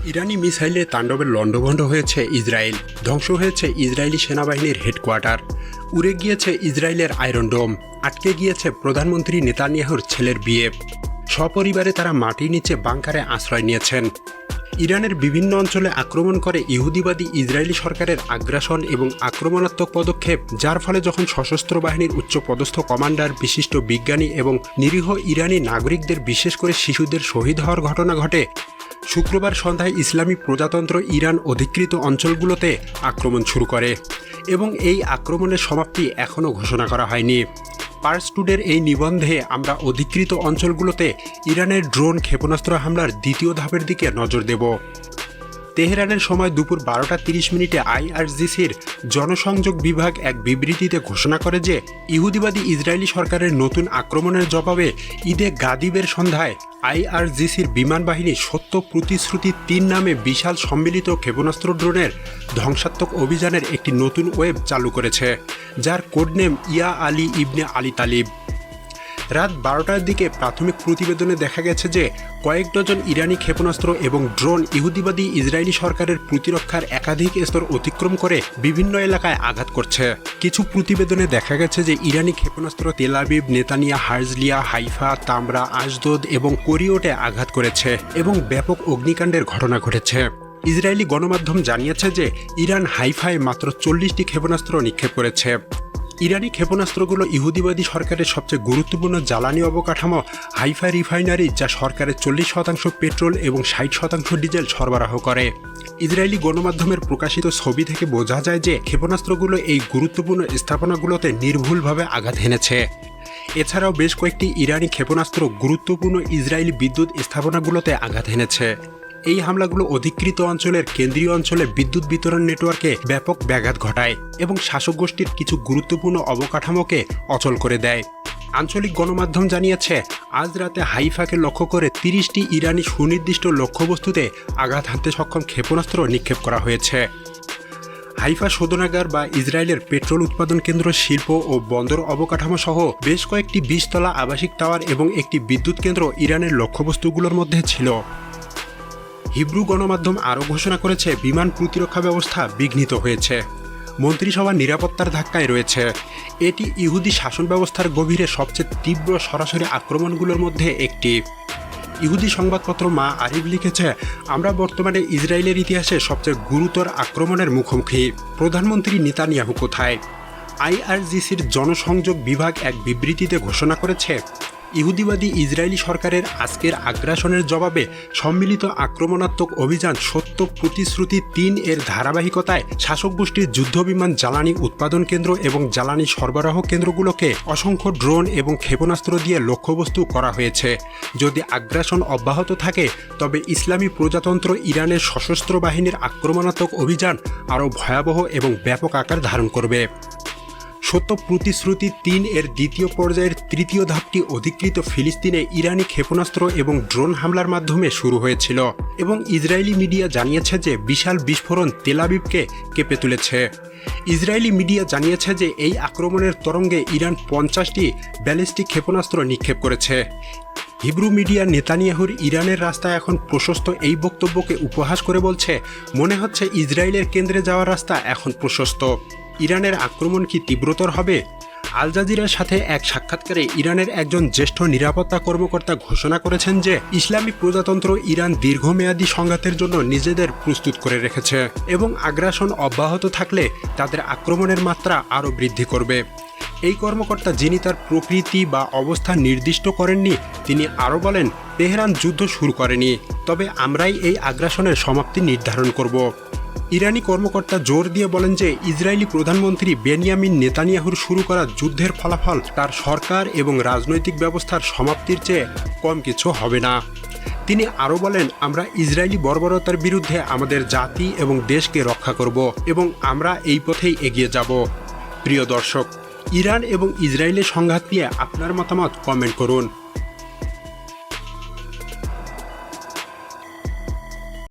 ইরানি মিসাইলের তাণ্ডবের লণ্ডভণ্ড হয়েছে ইসরায়েল, ধ্বংস হয়েছে ইসরায়েলি সেনাবাহিনীর হেডকোয়ার্টার, উড়ে গিয়েছে ইসরায়েলের আয়রন ডোম, আটকে গিয়েছে প্রধানমন্ত্রী নেতানিয়াহুর ছেলের বিয়ে। সপরিবারে তারা মাটির নিচে বাংকারে আশ্রয় নিয়েছেন। ইরানের বিভিন্ন অঞ্চলে আক্রমণ করে ইহুদিবাদী ইসরায়েলি সরকারের আগ্রাসন এবং আক্রমণাত্মক পদক্ষেপ, যার ফলে যখন সশস্ত্র বাহিনীর উচ্চপদস্থ কমান্ডার, বিশিষ্ট বিজ্ঞানী এবং নিরীহ ইরানি নাগরিকদের, বিশেষ করে শিশুদের শহীদ হওয়ার ঘটনা ঘটে, শুক্রবার সন্ধ্যায় ইসলামী প্রজাতন্ত্র ইরান অধিকৃত অঞ্চলগুলোতে আক্রমণ শুরু করে এবং এই আক্রমণের সমাপ্তি এখনও ঘোষণা করা হয়নি। পার্স টুডের এই নিবন্ধে আমরা অধিকৃত অঞ্চলগুলোতে ইরানের ড্রোন ক্ষেপণাস্ত্র হামলার দ্বিতীয় ধাপের দিকে নজর দেব। তেহরানের সময় দুপুর 12:30 আইআরজিসির জনসংযোগ বিভাগ এক বিবৃতিতে ঘোষণা করে যে ইহুদিবাদী ইসরায়েলি সরকারের নতুন আক্রমণের জবাবে ঈদে গাদিবের সন্ধ্যায় আইআরজিসির বিমান বাহিনী সত্য প্রতিশ্রুতি 3 নামে বিশাল সম্মিলিত ক্ষেপণাস্ত্র ড্রোনের ধ্বংসাত্মক অভিযানের একটি নতুন ওয়েব চালু করেছে, যার কোডনেম ইয়া আলী ইবনে আলী তালিব। রাত 12টার দিকে প্রাথমিক প্রতিবেদনে দেখা গেছে যে কয়েক ডজন ইরানি ক্ষেপণাস্ত্র এবং ড্রোন ইহুদিবাদী ইসরায়েলি সরকারের প্রতিরক্ষার একাধিক স্তর অতিক্রম করে বিভিন্ন এলাকায় আঘাত করছে। কিছু প্রতিবেদনে দেখা গেছে যে ইরানি ক্ষেপণাস্ত্র তেল আবিব, নেতানিয়া, হার্জলিয়া, হাইফা, তামরা, আশদোদ এবং কোরিওটে আঘাত করেছে এবং ব্যাপক অগ্নিকাণ্ডের ঘটনা ঘটেছে। ইসরায়েলি গণমাধ্যম জানিয়েছে যে ইরান হাইফায় মাত্র 40টি ক্ষেপণাস্ত্র নিক্ষেপ করেছে। ইরানি ক্ষেপণাস্ত্রগুলো ইহুদিবাদী সরকারের সবচেয়ে গুরুত্বপূর্ণ জ্বালানি অবকাঠামো হাইফা রিফাইনারি, যা সরকারের 40% পেট্রোল এবং 60% ডিজেল সরবরাহ করে। ইসরায়েলি গণমাধ্যমের প্রকাশিত ছবি থেকে বোঝা যায় যে ক্ষেপণাস্ত্রগুলো এই গুরুত্বপূর্ণ স্থাপনাগুলোতে নির্ভুলভাবে আঘাত হেনেছে। এছাড়াও বেশ কয়েকটি ইরানি ক্ষেপণাস্ত্র গুরুত্বপূর্ণ ইসরায়েলি বিদ্যুৎ স্থাপনাগুলোতে আঘাত হেনেছে। এই হামলাগুলো অধিকৃত অঞ্চলের কেন্দ্রীয় অঞ্চলে বিদ্যুৎ বিতরণ নেটওয়ার্কে ব্যাপক ব্যাঘাত ঘটায় এবং শাসক গোষ্ঠীর কিছু গুরুত্বপূর্ণ অবকাঠামোকে অচল করে দেয়। আঞ্চলিক গণমাধ্যম জানিয়েছে আজ রাতে হাইফাকে লক্ষ্য করে 30টি ইরানি সুনির্দিষ্ট লক্ষ্যবস্তুতে আঘাত হানতে সক্ষম ক্ষেপণাস্ত্র নিক্ষেপ করা হয়েছে। হাইফা শোধনাগার বা ইসরায়েলের পেট্রোল উৎপাদন কেন্দ্র, শিল্প ও বন্দর অবকাঠামো সহ বেশ কয়েকটি 20 তলা আবাসিক টাওয়ার এবং একটি বিদ্যুৎ কেন্দ্র ইরানের লক্ষ্যবস্তুগুলোর মধ্যে ছিল। হিব্রু গণমাধ্যম আরও ঘোষণা করেছে বিমান প্রতিরক্ষা ব্যবস্থা বিঘ্নিত হয়েছে, মন্ত্রিসভা নিরাপত্তার ধাক্কায় রয়েছে। এটি ইহুদি শাসন ব্যবস্থার গভীরে সবচেয়ে তীব্র সরাসরি আক্রমণগুলোর মধ্যে একটি। ইহুদি সংবাদপত্র মা আরিব লিখেছে, আমরা বর্তমানে ইসরায়েলের ইতিহাসে সবচেয়ে গুরুতর আক্রমণের মুখোমুখি। প্রধানমন্ত্রী নেতানিয়াহু কোথায়? আইআরজিসির জনসংযোগ বিভাগ এক বিবৃতিতে ঘোষণা করেছে, ইহুদিবাদী ইসরায়েলি সরকারের আজকের আগ্রাসনের জবাবে সম্মিলিত আক্রমণাত্মক অভিযান সত্য প্রতিশ্রুতি 3 এর ধারাবাহিকতায় শাসক গোষ্ঠীর যুদ্ধবিমান, জ্বালানি উৎপাদন কেন্দ্র এবং জ্বালানি সরবরাহ কেন্দ্রগুলোকে অসংখ্য ড্রোন এবং ক্ষেপণাস্ত্র দিয়ে লক্ষ্যবস্তু করা হয়েছে। যদি আগ্রাসন অব্যাহত থাকে তবে ইসলামী প্রজাতন্ত্র ইরানের সশস্ত্র বাহিনীর আক্রমণাত্মক অভিযান আরও ভয়াবহ এবং ব্যাপক আকার ধারণ করবে। সত্য প্রতিশ্রুতি 3 এর দ্বিতীয় পর্যায়ের তৃতীয় ধাপটি অধিকৃত ফিলিস্তিনে ইরানি ক্ষেপণাস্ত্র এবং ড্রোন হামলার মাধ্যমে শুরু হয়েছিল এবং ইসরায়েলি মিডিয়া জানিয়েছে যে বিশাল বিস্ফোরণ তেল আবিবকে কেঁপে তুলেছে। ইসরায়েলি মিডিয়া জানিয়েছে যে এই আক্রমণের তরঙ্গে ইরান 50টি ব্যালিস্টিক ক্ষেপণাস্ত্র নিক্ষেপ করেছে। হিব্রু মিডিয়া নেতানিয়াহুর ইরানের রাস্তা এখন প্রশস্ত এই বক্তব্যকে উপহাস করে বলছে, মনে হচ্ছে ইসরায়েলের কেন্দ্রে যাওয়ার রাস্তা এখন প্রশস্ত। ইরানের আক্রমণ কি তীব্রতর হবে? আল জাজিরার সাথে এক সাক্ষাৎকারে ইরানের একজন জ্যেষ্ঠ নিরাপত্তা কর্মকর্তা ঘোষণা করেছেন যে ইসলামী প্রজাতন্ত্র ইরান দীর্ঘমেয়াদী সংঘাতের জন্য নিজেদের প্রস্তুত করে রেখেছে এবং আগ্রাসন অব্যাহত থাকলে তাদের আক্রমণের মাত্রা আরও বৃদ্ধি করবে। এই কর্মকর্তা, যিনি তার প্রকৃতি বা অবস্থান নির্দিষ্ট করেননি, তিনি আরও বলেন, তেহরান যুদ্ধ শুরু করেনি, তবে আমরাই এই আগ্রাসনের সমাপ্তি নির্ধারণ করব। ইরানি কর্মকর্তা জোর দিয়ে বলেন যে ইসরায়েলি প্রধানমন্ত্রী বেনিয়ামিন নেতানিয়াহুর শুরু করা যুদ্ধের ফলাফল তার সরকার এবং রাজনৈতিক ব্যবস্থার সমাপ্তির চেয়ে কম কিছু হবে না। তিনি আরও বলেন, আমরা ইসরায়েলি বর্বরতার বিরুদ্ধে আমাদের জাতি এবং দেশকে রক্ষা করব এবং আমরা এই পথেই এগিয়ে যাব। প্রিয় দর্শক, ইরান এবং ইসরায়েলের সংঘাত নিয়ে আপনার মতামত কমেন্ট করুন।